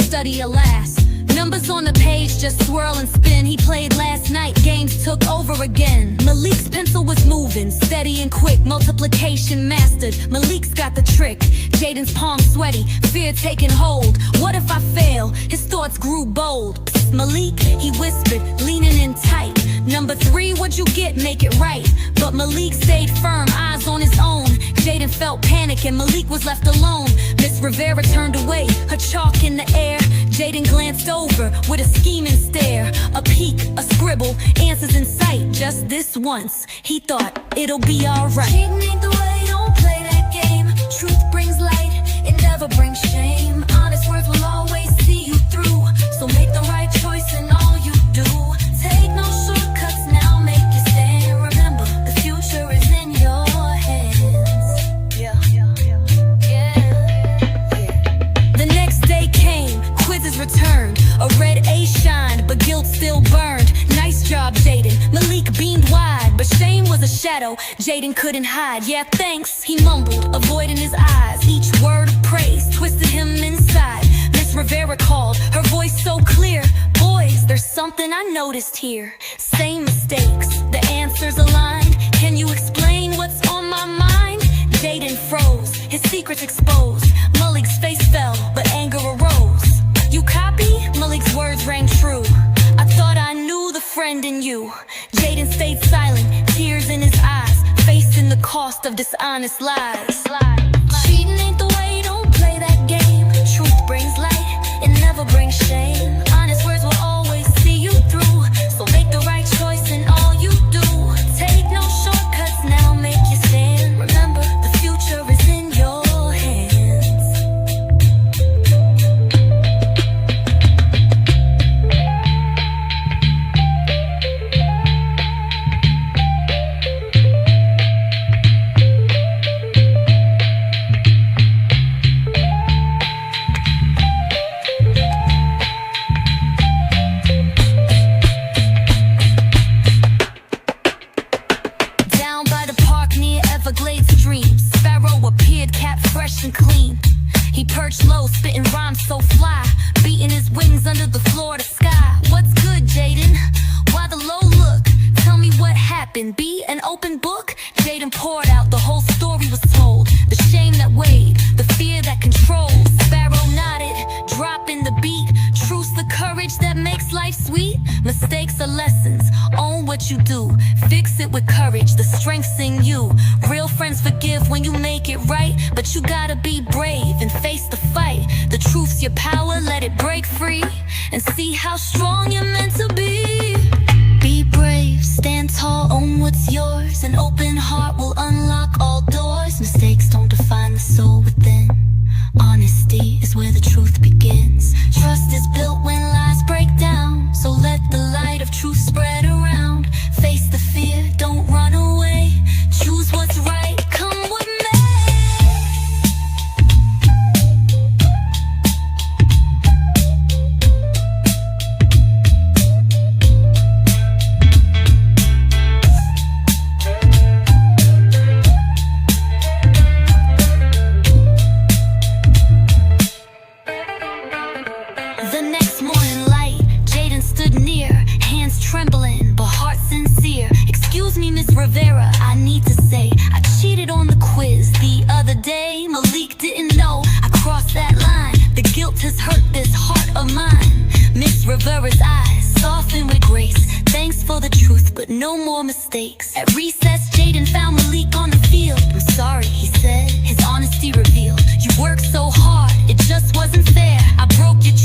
study, alas. Numbers on the page just swirl and spin. He played last night, games took over again. Malik's pencil was moving, steady and quick. Multiplication mastered, Malik's got the trick. Jaden's palm sweaty, fear taking hold. What if I fail? His thoughts grew bold. Psst, Malik, he whispered, leaning in tight. Number 3, what'd you get? Make it right. But Malik stayed firm, eyes on his own. Jaden felt panic and Malik was left alone. Miss Rivera turned away, her chalk in the air. Jaden glanced over with a scheming stare. A peek, a scribble, answers in sight. Just this once, he thought, it'll be alright. Cheating ain't the way, don't play that game. Truth brings light, it never brings shame. Honest words will always see you through. So make the right choice in all you do. Take no shortcuts, now make your stand. Remember, the future is in your hands. Yeah. The next day came, quizzes returned. A red A shined, but guilt still burned. Nice job, Jaden. Malik beamed wide, but shame was a shadow Jaden couldn't hide. Yeah, thanks, he mumbled, avoiding his eyes. Each word of praise twisted him inside. Miss Rivera called, her voice so clear. Boys, there's something I noticed here. Same mistakes, the answers aligned. Can you explain what's on my mind? Jaden froze, his secrets exposed. Malik's face fell, but anger arose. You copy? Malik's words rang true. I thought I knew the friend in you. Jaden stayed silent, tears in his eyes, facing the cost of dishonest lies. Cheating ain't the way, don't play that game. Truth brings light, it never brings shame. Honest words will always see you through. So make the right choice in all you do. Take no shortcuts, now make your stand. Remember, the future is in your hands. Down by the park near Everglades Stream, Sparrow appeared, cap fresh and clean. He perched low, spitting rhymes so fly, beating his wings under the Florida sky. What's good, Jaden? Why the low look? Tell me what happened. Be an open book? Jaden poured out, the whole story was told. The shame that weighed, the fear that controlled. Sparrow nodded, dropping the beat. Truth's the courage that makes life sweet. Mistakes are lessons, own what you do. Fix it with courage, the strength's in you. Real friends forgive when you make it right, but you gotta be brave and face the fight. The truth's your power, let it break free, and see how strong you're meant to be. Be brave, stand tall, own what's yours. An open heart will unlock all doors. Mistakes don't define the soul within. Honesty is where the truth begins. Trust is built when lies break down. So let the light of truth spread around. Face the fear, don't run away. Choose what's right, come with me. The next morning light, Jaden stood near, hands trembling, but heart sincere. Excuse me, Miss Rivera, I need to say, I cheated on the quiz the other day. Malik didn't know I crossed that line. The guilt has hurt this heart of mine. Miss Rivera's eyes soften with grace. Thanks for the truth, but no more mistakes. At recess, Jaden found Malik on the field. I'm sorry, he said, his honesty revealed. You worked so hard, it just wasn't fair. I broke your